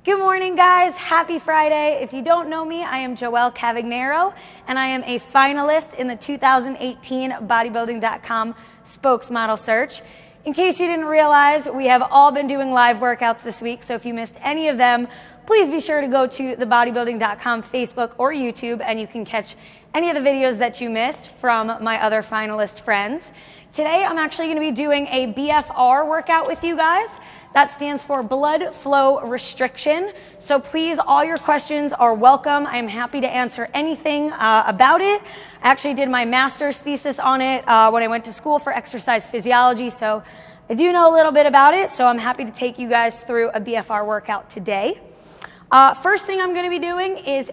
Good morning, guys. Happy Friday. If you don't know me, I am Joelle Cavagnaro, and I am a finalist in the 2018 Bodybuilding.com Spokesmodel Search. In case you didn't realize, we have all been doing live workouts this week, so if you missed any of them, please be sure to go to the Bodybuilding.com Facebook or YouTube, and you can catch any of the videos that you missed from my other finalist friends. Today, I'm actually going to be doing a BFR workout with you guys. That stands for blood flow restriction. So please, all your questions are welcome. I'm happy to answer anything about it. I actually did my master's thesis on it when I went to school for exercise physiology, so I do know a little bit about it, so I'm happy to take you guys through a BFR workout today. First thing I'm going to be doing is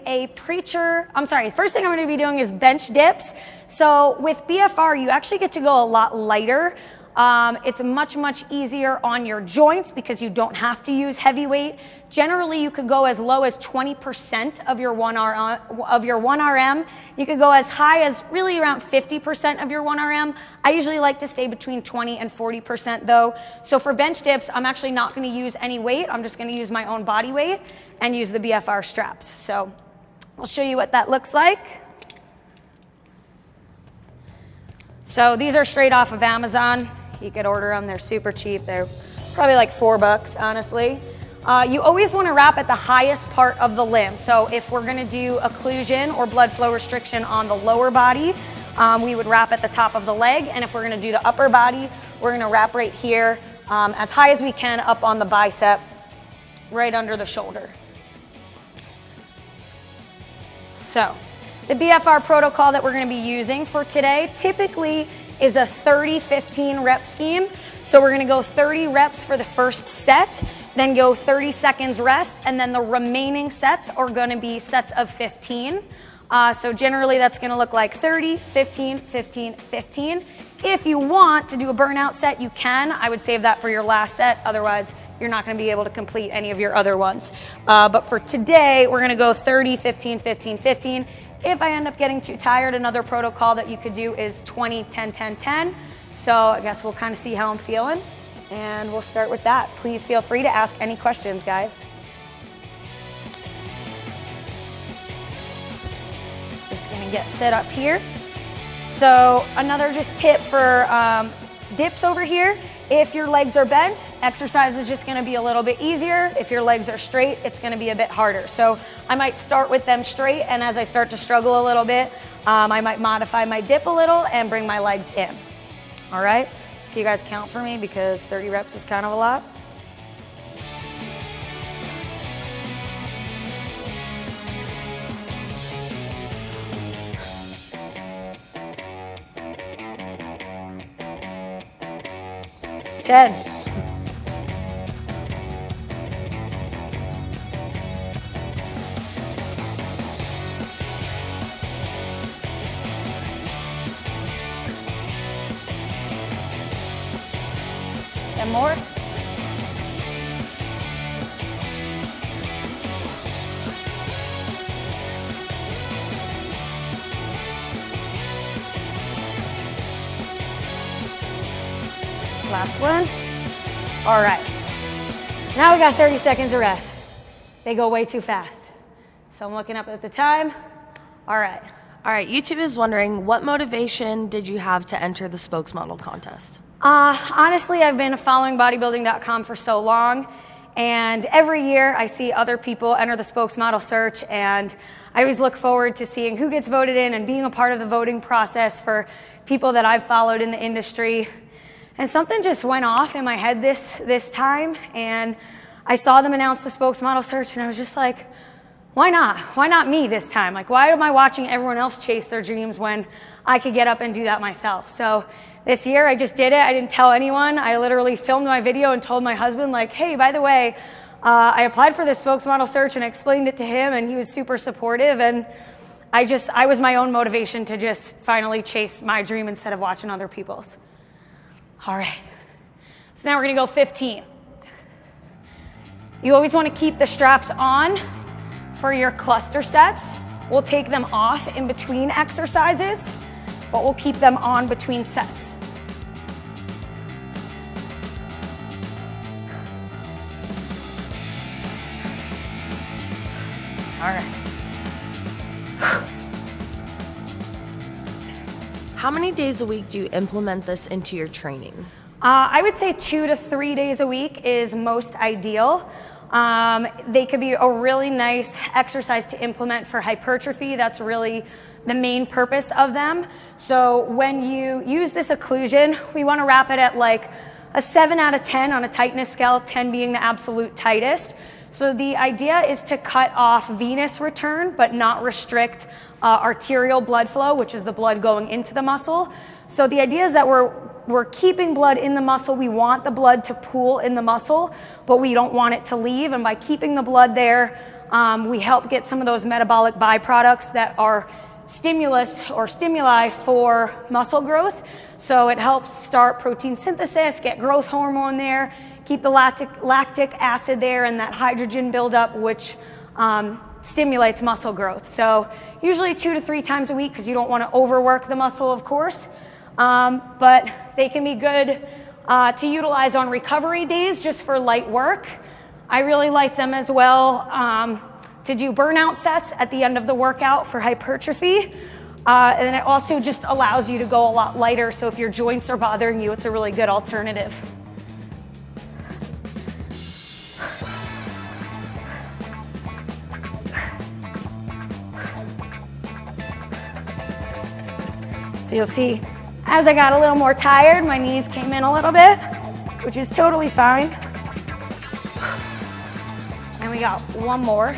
bench dips. So with BFR, you actually get to go a lot lighter. It's much easier on your joints because you don't have to use heavy weight. Generally, you could go as low as 20% of your 1RM. You could go as high as really around 50% of your 1RM. I usually like to stay between 20 and 40% though. So for bench dips, I'm actually not going to use any weight. I'm just going to use my own body weight and use the BFR straps. So I'll show you what that looks like. So these are straight off of Amazon. You could order them, they're super cheap. They're probably like $4, honestly. You always want to wrap at the highest part of the limb. So if we're going to do occlusion or blood flow restriction on the lower body, we would wrap at the top of the leg. And if we're going to do the upper body, we're going to wrap right here as high as we can up on the bicep, right under the shoulder. So the BFR protocol that we're going to be using for today typically is a 30-15 rep scheme. So we're going to go 30 reps for the first set, then go 30 seconds rest, and then the remaining sets are going to be sets of 15. So generally that's going to look like 30, 15, 15, 15. If you want to do a burnout set, you can. I would save that for your last set. Otherwise, you're not going to be able to complete any of your other ones. But for today, we're going to go 30, 15, 15, 15. If I end up getting too tired, another protocol that you could do is 20, 10, 10, 10. So I guess we'll kind of see how I'm feeling, and we'll start with that. Please feel free to ask any questions, guys. Just gonna get set up here. So another just tip for dips over here. If your legs are bent, exercise is just gonna be a little bit easier. If your legs are straight, it's gonna be a bit harder. So I might start with them straight, and as I start to struggle a little bit, I might modify my dip a little and bring my legs in. All right, can you guys count for me because 30 reps is kind of a lot? Ten. And more. Last one. All right. Now we got 30 seconds of rest. They go way too fast. So I'm looking up at the time. All right. All right, YouTube is wondering, what motivation did you have to enter the spokesmodel contest? Honestly, I've been following Bodybuilding.com for so long, and every year I see other people enter the Spokesmodel Search, and I always look forward to seeing who gets voted in and being a part of the voting process for people that I've followed in the industry. And something just went off in my head this time, and I saw them announce the Spokesmodel Search, and I was just like, why not? Why not me this time? Like, why am I watching everyone else chase their dreams when I could get up and do that myself? So this year I just did it. I didn't tell anyone. I literally filmed my video and told my husband, like, hey, by the way, I applied for this Spokesmodel Search, and I explained it to him, and he was super supportive. And I was my own motivation to just finally chase my dream instead of watching other people's. All right, so now we're gonna go 15. You always wanna keep the straps on for your cluster sets. We'll take them off in between exercises, but we'll keep them on between sets. All right. How many days a week do you implement this into your training? I would say 2 to 3 days a week is most ideal. They could be a really nice exercise to implement for hypertrophy. That's really the main purpose of them. So when you use this occlusion, we want to wrap it at like a 7 out of 10 on a tightness scale, 10 being the absolute tightest. So the idea is to cut off venous return, but not restrict arterial blood flow, which is the blood going into the muscle. So the idea is that we're keeping blood in the muscle. We want the blood to pool in the muscle, but we don't want it to leave. And by keeping the blood there, we help get some of those metabolic byproducts that are stimuli for muscle growth. So it helps start protein synthesis, get growth hormone there, keep the lactic acid there and that hydrogen buildup, which stimulates muscle growth. So usually 2 to 3 times a week because you don't want to overwork the muscle, of course. But they can be good to utilize on recovery days just for light work. I really like them as well to do burnout sets at the end of the workout for hypertrophy. And it also just allows you to go a lot lighter. So if your joints are bothering you, it's a really good alternative. So you'll see, as I got a little more tired, my knees came in a little bit, which is totally fine. And we got one more.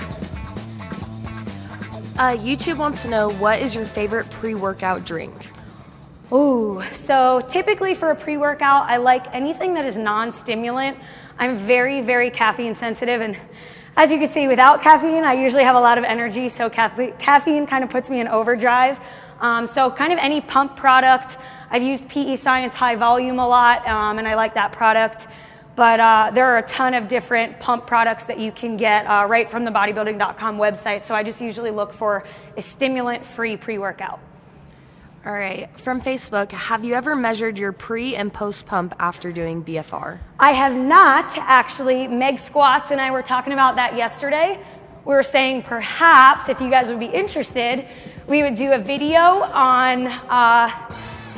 YouTube wants to know, what is your favorite pre-workout drink? Ooh, so typically for a pre-workout, I like anything that is non-stimulant. I'm very, very caffeine sensitive, and as you can see, without caffeine, I usually have a lot of energy, so caffeine kind of puts me in overdrive. So kind of any pump product. I've used PE Science High Volume a lot, and I like that product. But there are a ton of different pump products that you can get right from the Bodybuilding.com website. So I just usually look for a stimulant-free pre-workout. All right, from Facebook, have you ever measured your pre and post pump after doing BFR? I have not, actually. Meg Squats and I were talking about that yesterday. We were saying perhaps, if you guys would be interested, we would do a video on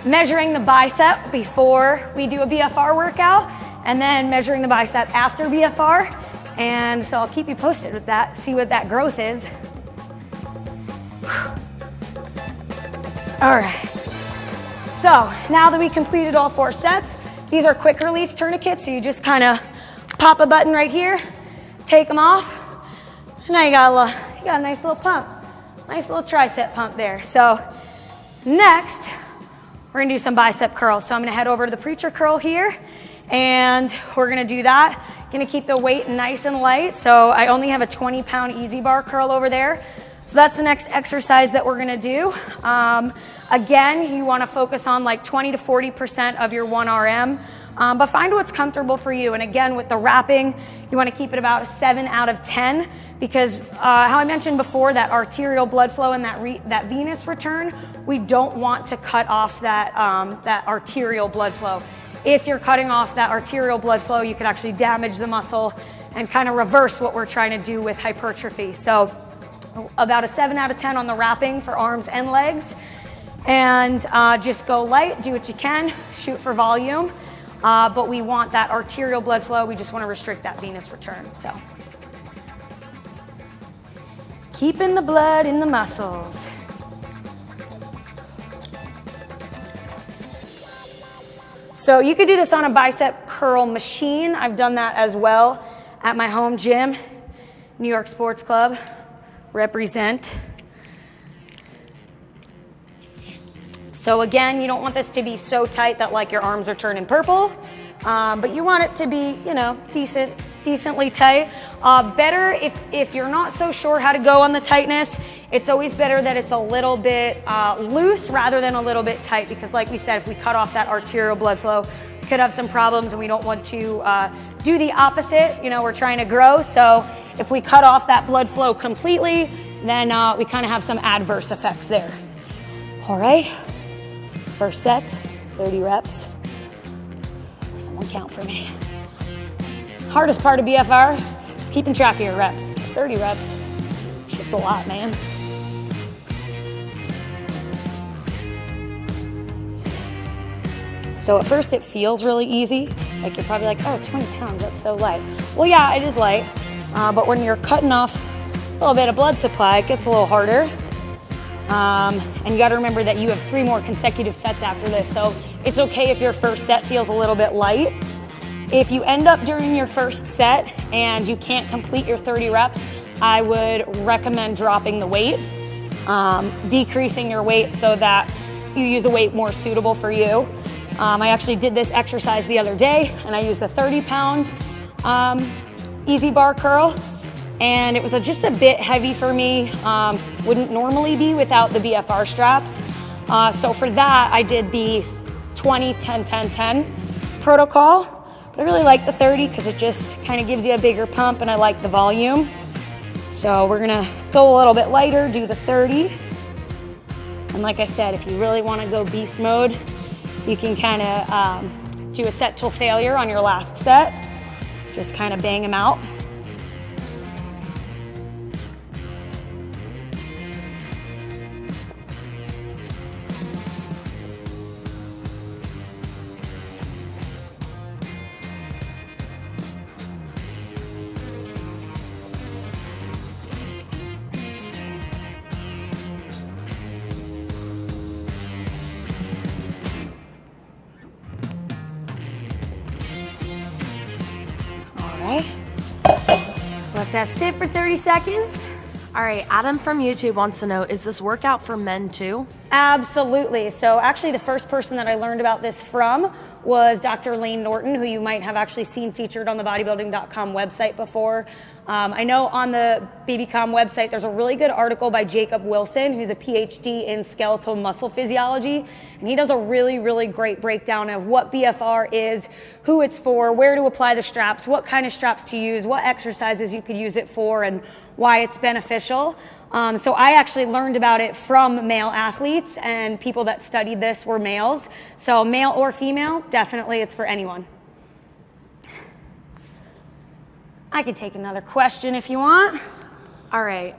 measuring the bicep before we do a BFR workout, and then measuring the bicep after BFR. And so I'll keep you posted with that, see what that growth is. All right. So now that we completed all 4 sets, these are quick release tourniquets. So you just kind of pop a button right here, take them off. And now you got a nice little pump, nice little tricep pump there. So next, we're gonna do some bicep curls. So I'm gonna head over to the preacher curl here, and we're gonna do that. Gonna keep the weight nice and light. So I only have a 20-pound easy bar curl over there. So that's the next exercise that we're gonna do. Again, you wanna focus on like 20 to 40% of your 1 RM, but find what's comfortable for you. And again, with the wrapping, you wanna keep it about a 7 out of 10, because how I mentioned before, that arterial blood flow and that venous return, we don't want to cut off that arterial blood flow. If you're cutting off that arterial blood flow, you could actually damage the muscle and kind of reverse what we're trying to do with hypertrophy. So about a 7 out of 10 on the wrapping for arms and legs. And just go light, do what you can, shoot for volume. But we want that arterial blood flow. We just want to restrict that venous return. So keeping the blood in the muscles. So you could do this on a bicep curl machine. I've done that as well at my home gym, New York Sports Club, represent. So again, you don't want this to be so tight that like your arms are turning purple, but you want it to be, you know, decently tight. Better if you're not so sure how to go on the tightness, it's always better that it's a little bit loose rather than a little bit tight, because like we said, if we cut off that arterial blood flow, we could have some problems, and we don't want to do the opposite. You know, we're trying to grow, so if we cut off that blood flow completely, then we kind of have some adverse effects there. All right. First set, 30 reps. Someone count for me. Hardest part of BFR is keeping track of your reps. It's 30 reps. Just It's a lot, man. So at first it feels really easy. Like you're probably like, oh, 20 pounds, that's so light. Well, yeah, it is light. But when you're cutting off a little bit of blood supply, it gets a little harder. And you gotta remember that you have 3 more consecutive sets after this. So it's okay if your first set feels a little bit light. If you end up during your first set and you can't complete your 30 reps, I would recommend dropping the weight, decreasing your weight so that you use a weight more suitable for you. I actually did this exercise the other day and I used the 30-pound easy bar curl, and it was just a bit heavy for me. Wouldn't normally be without the BFR straps. So for that, I did the 20, 10, 10, 10 protocol. But I really like the 30 because it just kind of gives you a bigger pump and I like the volume. So we're gonna go a little bit lighter, do the 30. And like I said, if you really wanna go beast mode, you can kind of do a set till failure on your last set. Just kind of bang them out. Let that sit for 30 seconds. All right, Adam from YouTube wants to know, is this workout for men too? Absolutely. So actually the first person that I learned about this from was Dr. Lane Norton, who you might have actually seen featured on the Bodybuilding.com website before. I know on the BBCom website, there's a really good article by Jacob Wilson, who's a PhD in skeletal muscle physiology. And he does a really, really great breakdown of what BFR is, who it's for, where to apply the straps, what kind of straps to use, what exercises you could use it for, and why it's beneficial. So I actually learned about it from male athletes, and people that studied this were males. So male or female, definitely it's for anyone. I could take another question if you want. All right.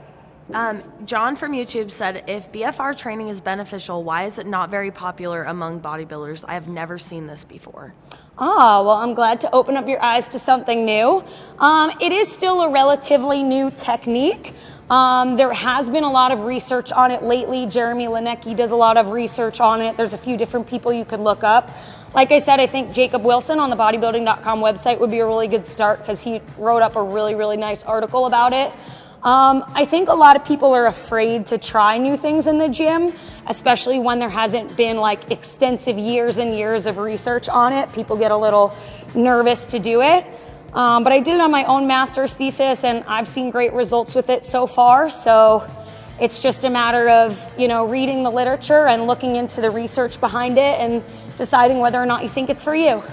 John from YouTube said, if BFR training is beneficial, why is it not very popular among bodybuilders? I have never seen this before. Oh, well, I'm glad to open up your eyes to something new. It is still a relatively new technique. There has been a lot of research on it lately. Jeremy Linecki does a lot of research on it. There's a few different people you could look up. Like I said, I think Jacob Wilson on the Bodybuilding.com website would be a really good start because he wrote up a really, really nice article about it. I think a lot of people are afraid to try new things in the gym, especially when there hasn't been like extensive years and years of research on it. People get a little nervous to do it. But I did it on my own master's thesis and I've seen great results with it so far. So it's just a matter of, reading the literature and looking into the research behind it and deciding whether or not you think it's for you. All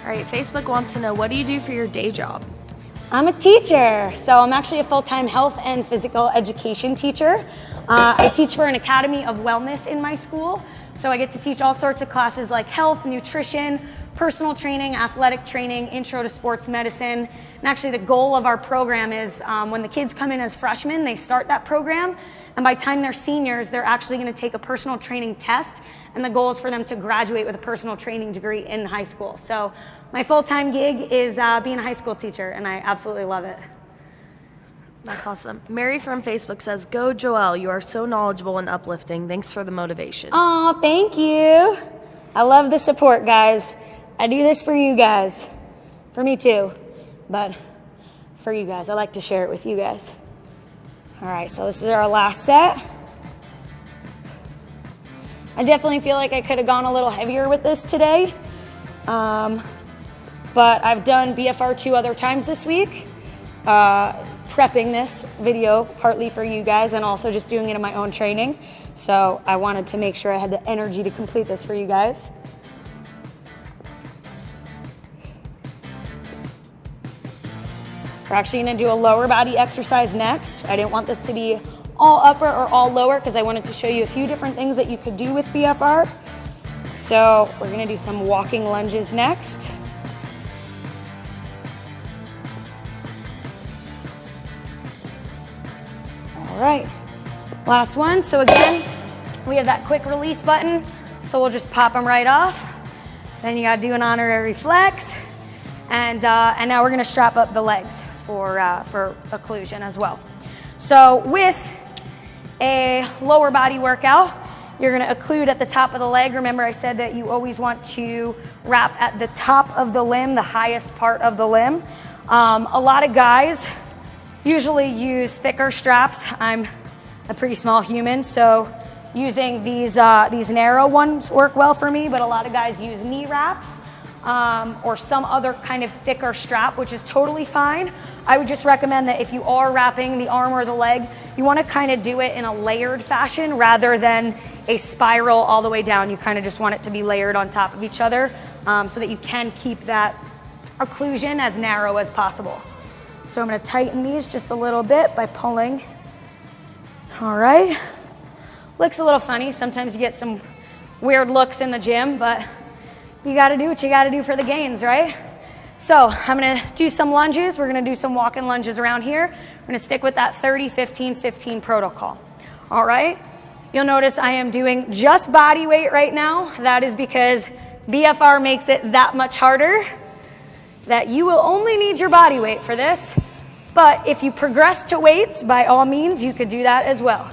right, Facebook wants to know, what do you do for your day job? I'm a teacher. So I'm actually a full-time health and physical education teacher. I teach for an academy of wellness in my school. So I get to teach all sorts of classes like health, nutrition, personal training, athletic training, intro to sports medicine. And actually the goal of our program is when the kids come in as freshmen, they start that program. And by the time they're seniors, they're actually gonna take a personal training test. And the goal is for them to graduate with a personal training degree in high school. So my full-time gig is being a high school teacher, and I absolutely love it. That's awesome. Mary from Facebook says, go Joelle, you are so knowledgeable and uplifting. Thanks for the motivation. Oh, thank you. I love the support, guys. I do this for you guys. For me too, but for you guys. I like to share it with you guys. All right, so this is our last set. I definitely feel like I could have gone a little heavier with this today. But I've done BFR 2 other times this week, prepping this video partly for you guys and also just doing it in my own training. So I wanted to make sure I had the energy to complete this for you guys. We're actually gonna do a lower body exercise next. I didn't want this to be all upper or all lower because I wanted to show you a few different things that you could do with BFR. So we're gonna do some walking lunges next. All right, last one. So again, we have that quick release button, so we'll just pop them right off. Then you gotta do an honorary flex. And now we're gonna strap up the legs for occlusion as well. So with a lower body workout, you're gonna occlude at the top of the leg. Remember I said that you always want to wrap at the top of the limb, the highest part of the limb. A lot of guys usually use thicker straps. I'm a pretty small human, so using these narrow ones work well for me, but a lot of guys use knee wraps or some other kind of thicker strap, which is totally fine. I would just recommend that if you are wrapping the arm or the leg, you want to kind of do it in a layered fashion rather than a spiral all the way down. You kind of just want it to be layered on top of each other so that you can keep that occlusion as narrow as possible. So I'm going to tighten these just a little bit by pulling. All right. Looks a little funny. Sometimes you get some weird looks in the gym, but you got to do what you got to do for the gains, right? So I'm going to do some lunges. We're going to do some walk-in lunges around here. We're going to stick with that 30-15-15 protocol. All right. You'll notice I am doing just body weight right now. That is because BFR makes it that much harder that you will only need your body weight for this. But if you progress to weights, by all means, you could do that as well.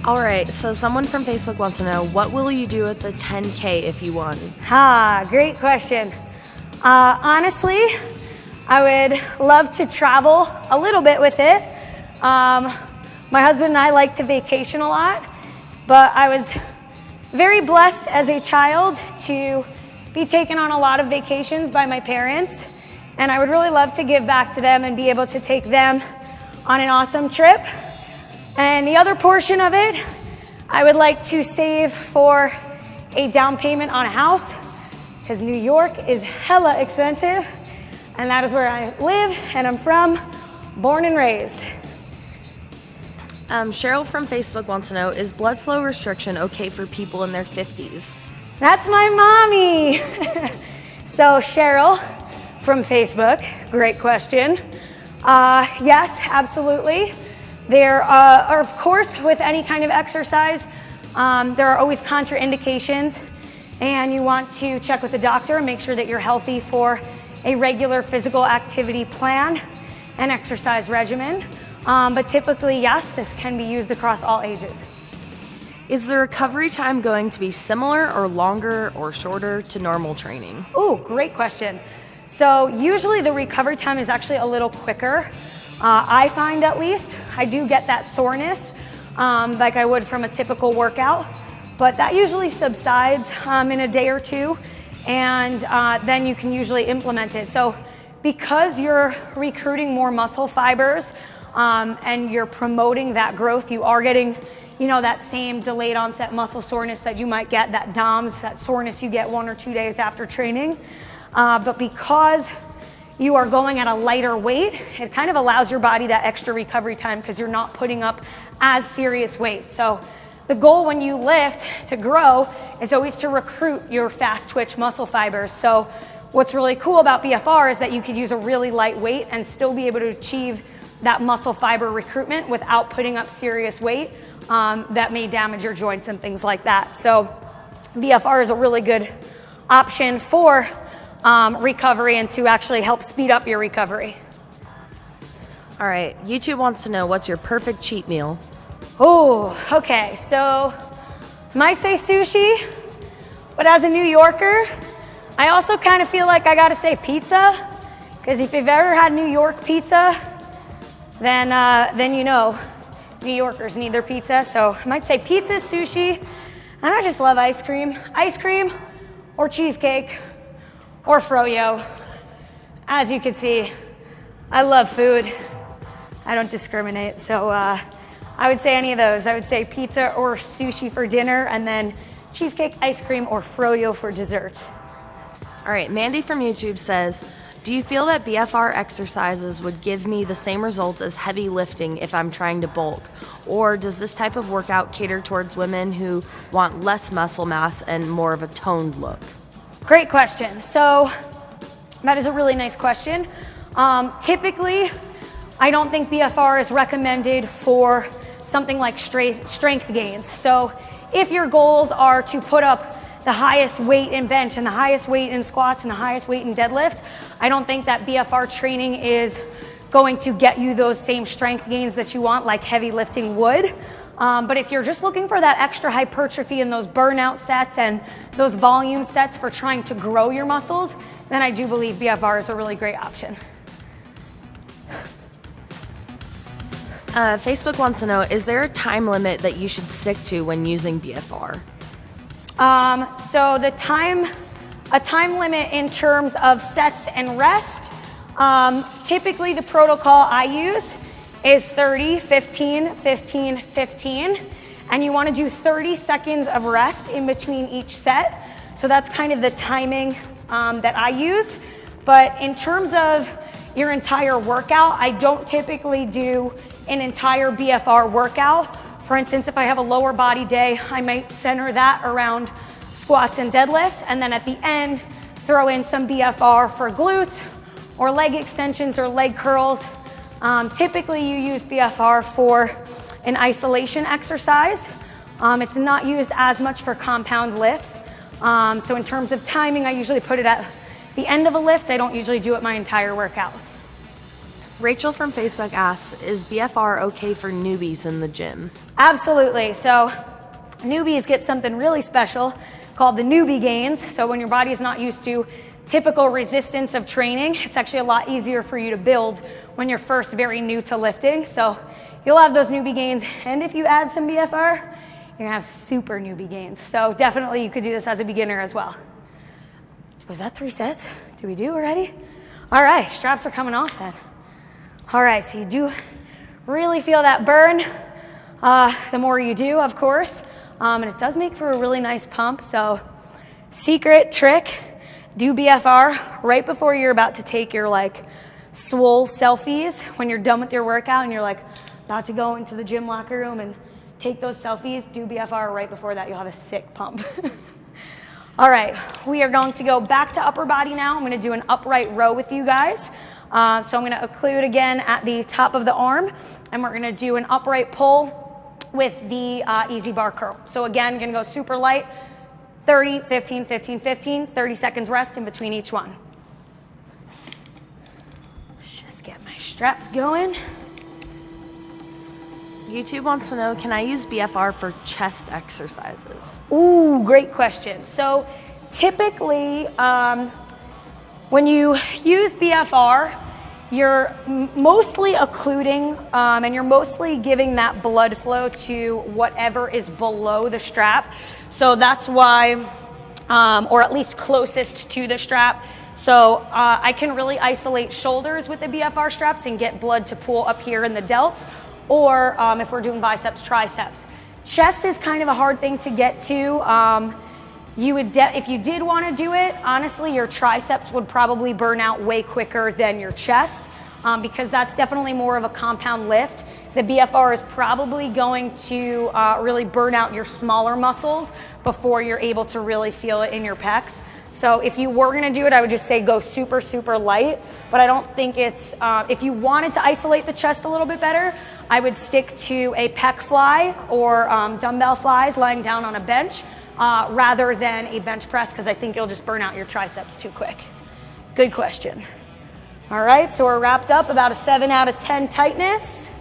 All right, so someone from Facebook wants to know, what will you do at the 10K if you won? Great question. Honestly, I would love to travel a little bit with it. My husband and I like to vacation a lot, but I was very blessed as a child to be taken on a lot of vacations by my parents, and I would really love to give back to them and be able to take them on an awesome trip. And the other portion of it, I would like to save for a down payment on a house, because New York is hella expensive, and that is where I live and I'm from, born and raised. Cheryl from Facebook wants to know, is blood flow restriction okay for people in their 50s? That's my mommy. So Cheryl from Facebook, great question. Yes, absolutely. There are, of course, with any kind of exercise, there are always contraindications, and you want to check with the doctor and make sure that you're healthy for a regular physical activity plan and exercise regimen. But typically, yes, this can be used across all ages. Is the recovery time going to be similar or longer or shorter to normal training? Oh, great question. So usually the recovery time is actually a little quicker. I find, at least, I do get that soreness like I would from a typical workout, but that usually subsides in a day or two, and then you can usually implement it. So because you're recruiting more muscle fibers and you're promoting that growth, you are getting, you know, that same delayed onset muscle soreness that you might get, that DOMS, that soreness you get 1 or 2 days after training. But because you are going at a lighter weight, it kind of allows your body that extra recovery time because you're not putting up as serious weight. So the goal when you lift to grow is always to recruit your fast twitch muscle fibers. So what's really cool about BFR is that you could use a really light weight and still be able to achieve that muscle fiber recruitment without putting up serious weight that may damage your joints and things like that. So BFR is a really good option for recovery and to actually help speed up your recovery. All right, YouTube wants to know, what's your perfect cheat meal? Oh, okay, so might say sushi, but as a New Yorker, I also kind of feel like I gotta say pizza, because if you've ever had New York pizza, then you know New Yorkers need their pizza. So I might say pizza, sushi, and I just love ice cream or cheesecake, or froyo. As you can see, I love food. I don't discriminate, so I would say any of those. I would say pizza or sushi for dinner, and then cheesecake, ice cream, or froyo for dessert. All right, Mandy from YouTube says, do you feel that BFR exercises would give me the same results as heavy lifting if I'm trying to bulk? Or does this type of workout cater towards women who want less muscle mass and more of a toned look? Great question. So that is a really nice question. Typically, I don't think BFR is recommended for something like strength gains. So if your goals are to put up the highest weight in bench and the highest weight in squats and the highest weight in deadlift, I don't think that BFR training is going to get you those same strength gains that you want like heavy lifting would. But if you're just looking for that extra hypertrophy and those burnout sets and those volume sets for trying to grow your muscles, then I do believe BFR is a really great option. Facebook wants to know, is there a time limit that you should stick to when using BFR? So a time limit in terms of sets and rest, typically the protocol I use is 30, 15, 15, 15, and you want to do 30 seconds of rest in between each set. So that's kind of the timing that I use. But in terms of your entire workout, I don't typically do an entire BFR workout. For instance, if I have a lower body day, I might center that around squats and deadlifts, and then at the end, throw in some BFR for glutes or leg extensions or leg curls. Typically, you use BFR for an isolation exercise. It's not used as much for compound lifts. So in terms of timing, I usually put it at the end of a lift. I don't usually do it my entire workout. Rachel from Facebook asks, is BFR okay for newbies in the gym? Absolutely. So newbies get something really special called the newbie gains. So when your body is not used to typical resistance of training, it's actually a lot easier for you to build when you're first very new to lifting. So you'll have those newbie gains. And if you add some BFR, you're gonna have super newbie gains. So definitely you could do this as a beginner as well. Was that 3 sets? Did we do already? All right, straps are coming off then. All right, so you do really feel that burn. The more you do, of course. And it does make for a really nice pump. So secret trick, do BFR right before you're about to take your like swole selfies. When you're done with your workout and you're like about to go into the gym locker room and take those selfies, do BFR right before that. You'll have a sick pump. All right, we are going to go back to upper body now. I'm gonna do an upright row with you guys. So I'm gonna occlude again at the top of the arm, and we're gonna do an upright pull with the easy bar curl. So again, gonna go super light, 30, 15, 15, 15, 30 seconds rest in between each one. Just get my straps going. YouTube wants to know, can I use BFR for chest exercises? Ooh, great question. So typically, when you use BFR, you're mostly occluding and you're mostly giving that blood flow to whatever is below the strap. So that's why, or at least closest to the strap. So I can really isolate shoulders with the BFR straps and get blood to pool up here in the delts, or if we're doing biceps, triceps. Chest is kind of a hard thing to get to. If you did want to do it, honestly, your triceps would probably burn out way quicker than your chest because that's definitely more of a compound lift. The BFR is probably going to really burn out your smaller muscles before you're able to really feel it in your pecs. So if you were going to do it, I would just say go super, super light. But I don't think it's, if you wanted to isolate the chest a little bit better, I would stick to a pec fly or dumbbell flies lying down on a bench. Rather than a bench press, because I think you'll just burn out your triceps too quick. Good question. All right, so we're wrapped up, about a 7 out of 10 tightness.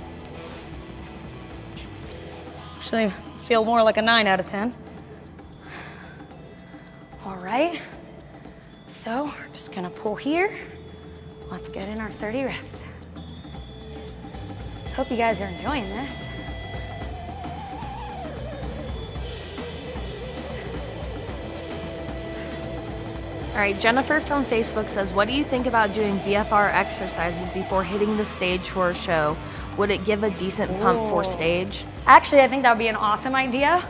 Actually, feel more like a 9 out of 10. All right, so we're just gonna pull here. Let's get in our 30 reps. Hope you guys are enjoying this. All right, Jennifer from Facebook says, what do you think about doing BFR exercises before hitting the stage for a show? Would it give a decent pump for stage? Actually, I think that would be an awesome idea.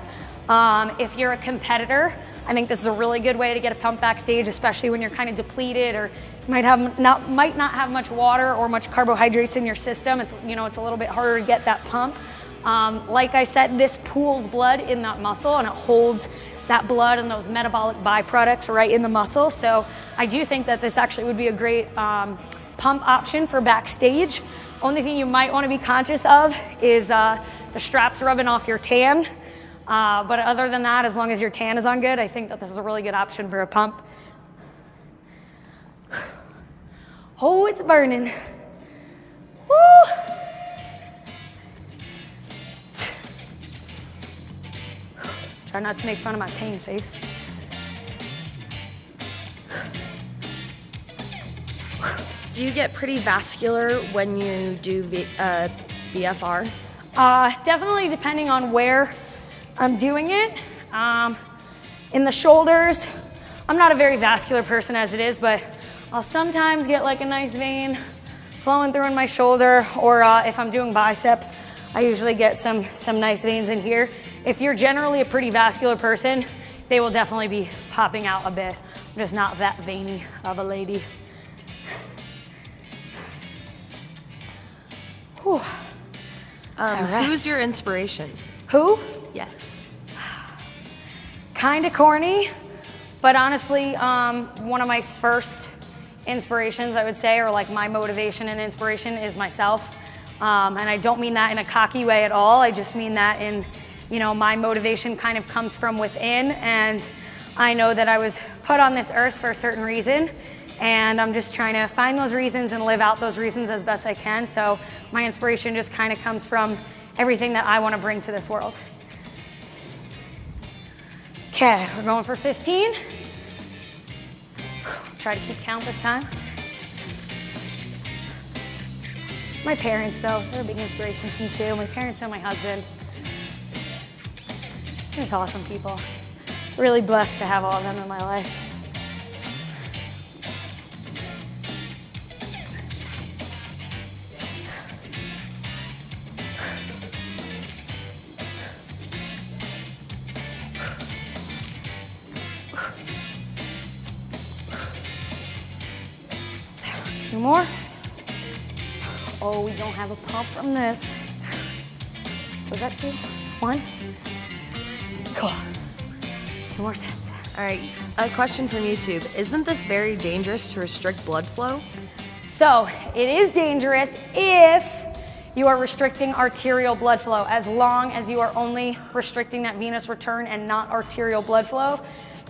If you're a competitor, I think this is a really good way to get a pump backstage, especially when you're kind of depleted or you might not have much water or much carbohydrates in your system. It's a little bit harder to get that pump. Like I said, this pools blood in that muscle and it holds that blood and those metabolic byproducts right in the muscle. So I do think that this actually would be a great pump option for backstage. Only thing you might want to be conscious of is the straps rubbing off your tan. But other than that, as long as your tan is on good, I think that this is a really good option for a pump. Oh, it's burning. Woo! Try not to make fun of my pain face. Do you get pretty vascular when you do BFR? Definitely depending on where I'm doing it. In the shoulders, I'm not a very vascular person as it is, but I'll sometimes get like a nice vein flowing through in my shoulder, or if I'm doing biceps, I usually get some nice veins in here. If you're generally a pretty vascular person, they will definitely be popping out a bit. I'm just not that veiny of a lady. Whew. Who's your inspiration? Who? Yes. Kind of corny, but honestly, one of my first inspirations, I would say, or like my motivation and inspiration is myself. And I don't mean that in a cocky way at all. I just mean that in, my motivation kind of comes from within, and I know that I was put on this earth for a certain reason, and I'm just trying to find those reasons and live out those reasons as best I can. So my inspiration just kind of comes from everything that I want to bring to this world. Okay, we're going for 15. Try to keep count this time. My parents, though, they're a big inspiration to me too. My parents and my husband. They're just awesome people. Really blessed to have all of them in my life. Two more. Oh, we don't have a pump from this. Was that 2? 1? Cool. 2 more sets. All right, a question from YouTube. Isn't this very dangerous to restrict blood flow? So it is dangerous if you are restricting arterial blood flow. As long as you are only restricting that venous return and not arterial blood flow,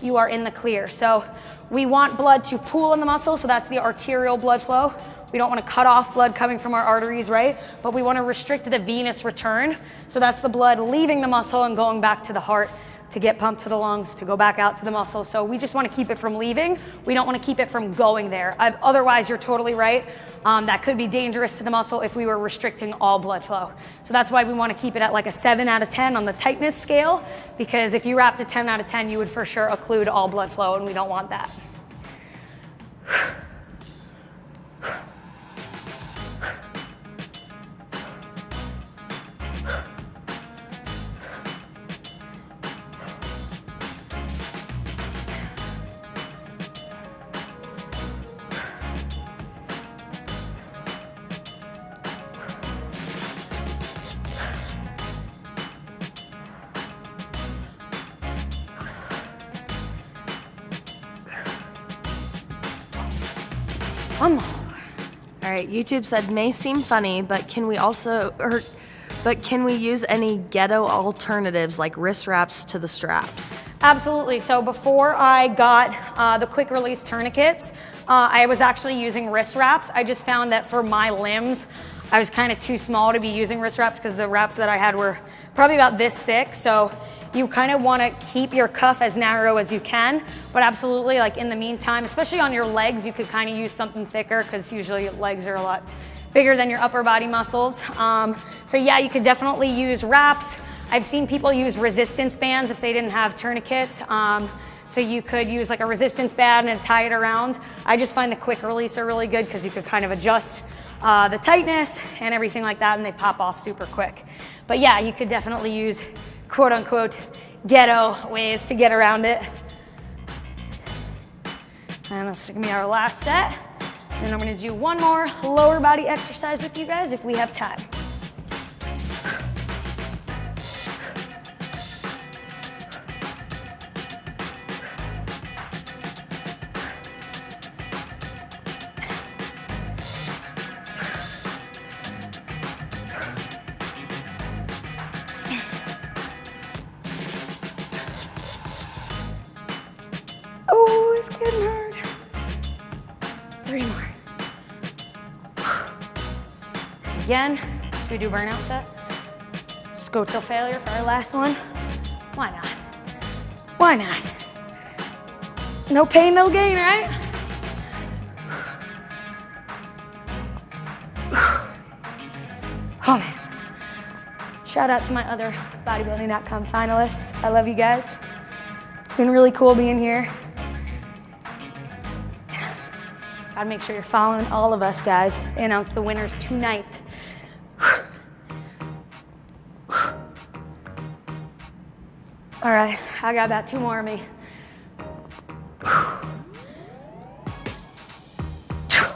you are in the clear. So we want blood to pool in the muscle, so that's the arterial blood flow. We don't want to cut off blood coming from our arteries, right? But we want to restrict the venous return, so that's the blood leaving the muscle and going back to the heart to get pumped to the lungs, to go back out to the muscle. So we just want to keep it from leaving. We don't want to keep it from going there. Otherwise, you're totally right. That could be dangerous to the muscle if we were restricting all blood flow. So that's why we want to keep it at like a 7 out of 10 on the tightness scale, because if you wrapped a 10 out of 10, you would for sure occlude all blood flow, and we don't want that. One more. All right, YouTube said, may seem funny, but can we use any ghetto alternatives like wrist wraps to the straps? Absolutely. So before I got the quick release tourniquets, I was actually using wrist wraps. I just found that for my limbs, I was kind of too small to be using wrist wraps because the wraps that I had were probably about this thick. So you kind of want to keep your cuff as narrow as you can, but absolutely, like in the meantime, especially on your legs, you could kind of use something thicker because usually your legs are a lot bigger than your upper body muscles. So yeah, you could definitely use wraps. I've seen people use resistance bands if they didn't have tourniquets. So you could use like a resistance band and tie it around. I just find the quick release are really good because you could kind of adjust the tightness and everything like that, and they pop off super quick. But yeah, you could definitely use quote unquote ghetto ways to get around it. And this is gonna be our last set. And I'm gonna do one more lower body exercise with you guys if we have time. Oh, it's getting hard. 3 more. Again, should we do burnout set? Just go till failure for our last one. Why not? Why not? No pain, no gain, right? Oh man. Shout out to my other Bodybuilding.com finalists. I love you guys. It's been really cool being here. Gotta make sure you're following all of us, guys. They announce the winners tonight. All right, I got about 2 more of me.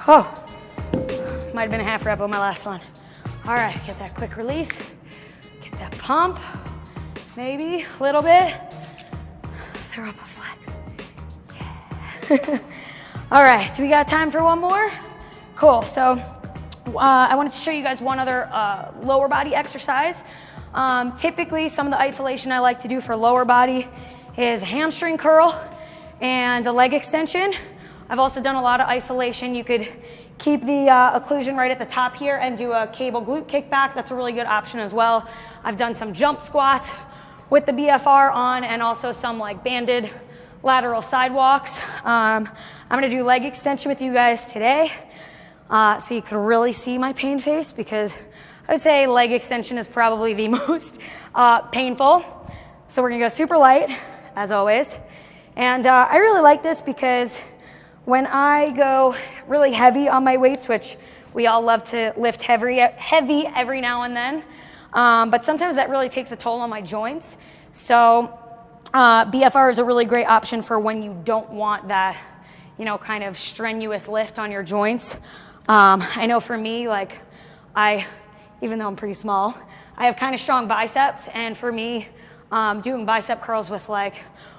Oh, might have been a half rep on my last one. All right, get that quick release. Get that pump, maybe a little bit. Throw up a flex. Yeah. All right, do we got time for one more? Cool, so I wanted to show you guys one other lower body exercise. Typically, some of the isolation I like to do for lower body is a hamstring curl and a leg extension. I've also done a lot of isolation. You could keep the occlusion right at the top here and do a cable glute kickback. That's a really good option as well. I've done some jump squats with the BFR on and also some like banded lateral sidewalks. I'm gonna do leg extension with you guys today so you can really see my pain face, because I would say leg extension is probably the most painful. So we're gonna go super light, as always. And I really like this because when I go really heavy on my weights, which we all love to lift heavy every now and then, but sometimes that really takes a toll on my joints. So BFR is a really great option for when you don't want that, you know, kind of strenuous lift on your joints. I know for me, like even though I'm pretty small, I have kind of strong biceps, and for me, doing bicep curls with like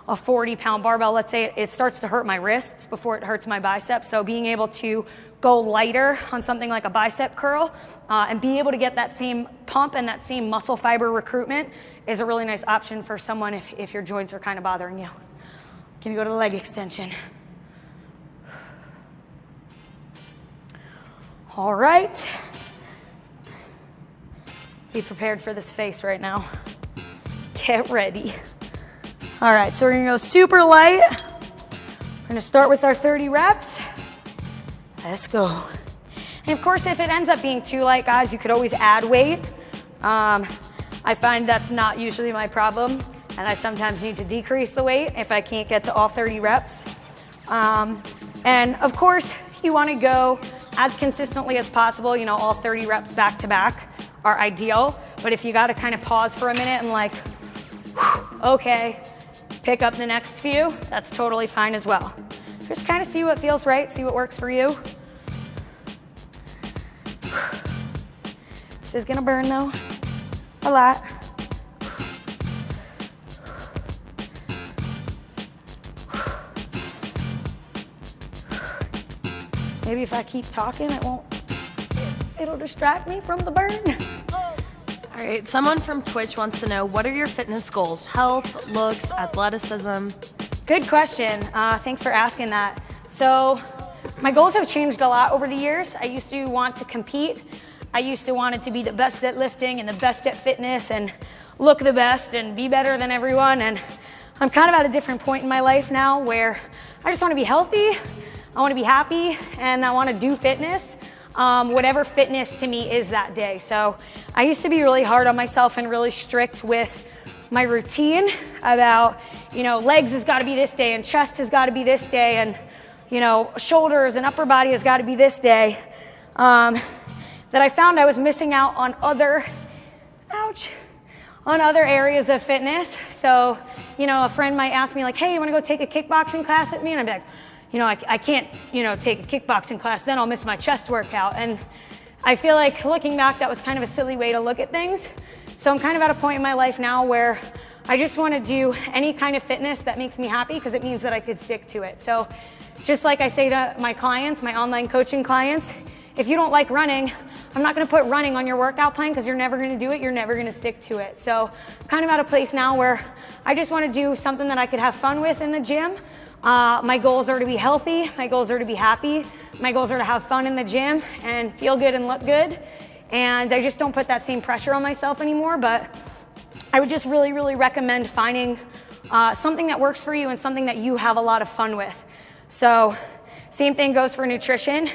a 40-pound barbell, let's say, it starts to hurt my wrists before it hurts my biceps. So being able to go lighter on something like a bicep curl and be able to get that same pump and that same muscle fiber recruitment is a really nice option for someone if your joints are kind of bothering you. Can you go to the leg extension? All right. Be prepared for this face right now. Get ready. All right, so we're gonna go super light. We're gonna start with our 30 reps. Let's go. And of course, if it ends up being too light, guys, you could always add weight. I find that's not usually my problem, and I sometimes need to decrease the weight if I can't get to all 30 reps. And of course, you wanna go as consistently as possible. You know, all 30 reps back to back are ideal, but if you gotta kind of pause for a minute and like, okay, pick up the next few, that's totally fine as well. Just kind of see what feels right, see what works for you. This is gonna burn though, a lot. Maybe if I keep talking, it'll distract me from the burn. All right, someone from Twitch wants to know, what are your fitness goals? Health, looks, athleticism? Good question. Thanks for asking that. So my goals have changed a lot over the years. I used to want to compete. I used to want to be the best at lifting and the best at fitness and look the best and be better than everyone. And I'm kind of at a different point in my life now where I just want to be healthy, I want to be happy, and I want to do fitness. Whatever fitness to me is that day. So I used to be really hard on myself and really strict with my routine about, you know, legs has got to be this day and chest has got to be this day and, you know, shoulders and upper body has got to be this day, that I found I was missing out on other, on other areas of fitness. So, you know, a friend might ask me like, hey, you want to go take a kickboxing class with me? And I'd be like, you know, I can't, you know, take a kickboxing class, then I'll miss my chest workout. And I feel like looking back, that was kind of a silly way to look at things. So I'm kind of at a point in my life now where I just want to do any kind of fitness that makes me happy because it means that I could stick to it. So just like I say to my clients, my online coaching clients, if you don't like running, I'm not going to put running on your workout plan because you're never going to do it. You're never going to stick to it. So I'm kind of at a place now where I just want to do something that I could have fun with in the gym. My goals are to be healthy. My goals are to be happy. My goals are to have fun in the gym and feel good and look good. And I just don't put that same pressure on myself anymore. But I would just really, really recommend finding something that works for you and something that you have a lot of fun with. So same thing goes for nutrition.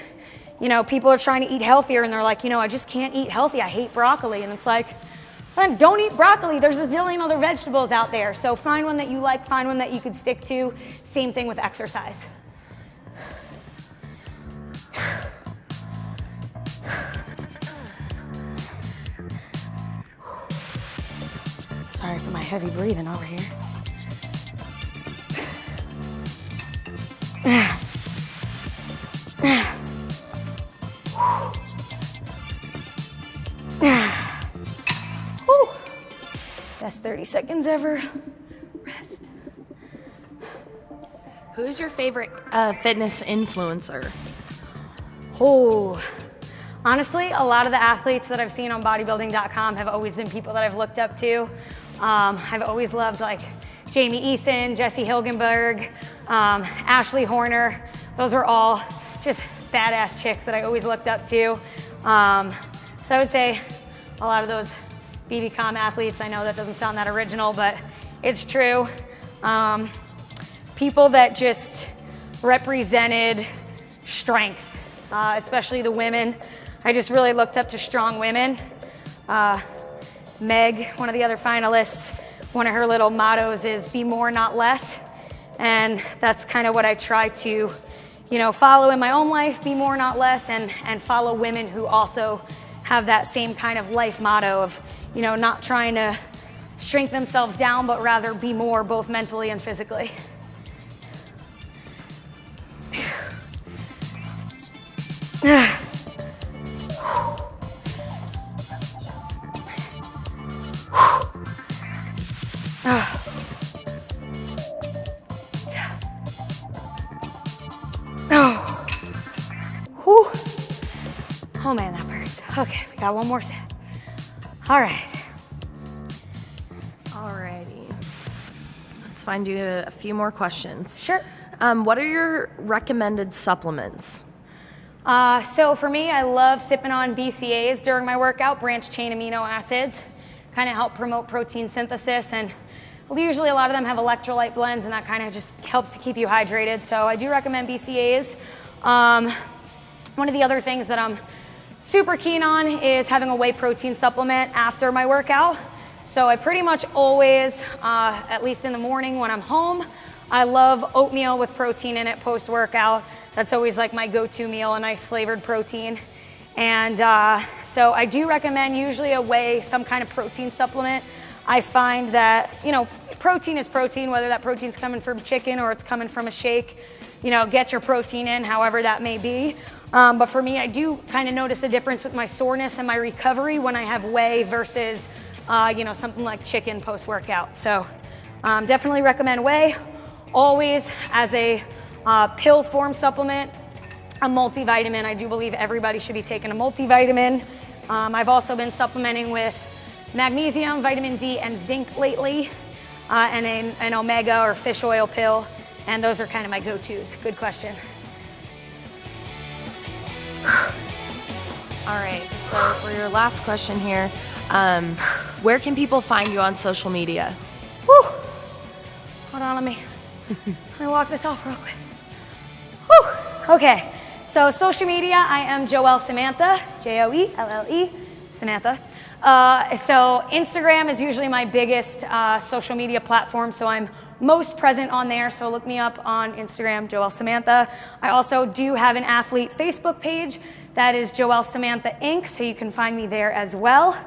You know, people are trying to eat healthier and they're like, you know, I just can't eat healthy. I hate broccoli. And it's like, then don't eat broccoli. There's a zillion other vegetables out there. So find one that you like, find one that you could stick to. Same thing with exercise. Sorry for my heavy breathing over here. Best 30 seconds ever. Rest. Who's your favorite fitness influencer? Oh, honestly, a lot of the athletes that I've seen on Bodybuilding.com have always been people that I've looked up to. I've always loved like Jamie Eason, Jesse Hilgenberg, Ashley Horner. Those were all just badass chicks that I always looked up to. So I would say a lot of those BB.com athletes. I know that doesn't sound that original, but it's true. People that just represented strength, especially the women. I just really looked up to strong women. Meg, one of the other finalists, one of her little mottos is be more, not less. And that's kind of what I try to, you know, follow in my own life, be more, not less, and follow women who also have that same kind of life motto of, you know, not trying to shrink themselves down, but rather be more, both mentally and physically. Oh man, that burns. Okay, we got one more set. All right. Alrighty. Let's find you a few more questions. Sure. What are your recommended supplements? So for me, I love sipping on BCAAs during my workout, branched chain amino acids, kind of help promote protein synthesis. And usually a lot of them have electrolyte blends and that kind of just helps to keep you hydrated. So I do recommend BCAAs. One of the other things that I'm super keen on is having a whey protein supplement after my workout. So I pretty much always, at least in the morning when I'm home, I love oatmeal with protein in it post-workout. That's always like my go-to meal, a nice flavored protein. And so I do recommend usually a whey, some kind of protein supplement. I find that, you know, protein is protein, whether that protein's coming from chicken or it's coming from a shake. You know, get your protein in, however that may be. But for me, I do kind of notice a difference with my soreness and my recovery when I have whey versus, you know, something like chicken post-workout. So definitely recommend whey. Always as a pill form supplement, a multivitamin. I do believe everybody should be taking a multivitamin. I've also been supplementing with magnesium, vitamin D, and zinc lately, and an omega or fish oil pill. And those are kind of my go-tos. Good question. All right, so for your last question here, where can people find you on social media? Whew. Hold on, let me walk this off real quick. Whew. Okay, so social media, I am Joelle Samantha, Joelle Samantha. So Instagram is usually my biggest social media platform, so I'm most present on there, so look me up on Instagram, Joelle Samantha. I also do have an athlete Facebook page that is Joelle Samantha Inc., so you can find me there as well.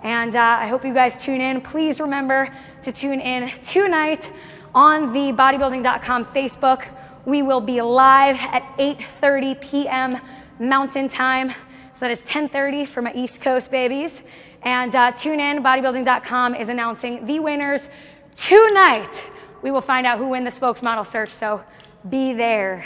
And I hope you guys tune in. Please remember to tune in tonight on the Bodybuilding.com Facebook. We will be live at 8:30 p.m. Mountain Time, so that is 10:30 for my East Coast babies. And tune in, Bodybuilding.com is announcing the winners tonight. We will find out who win the Spokesmodel Search, so be there.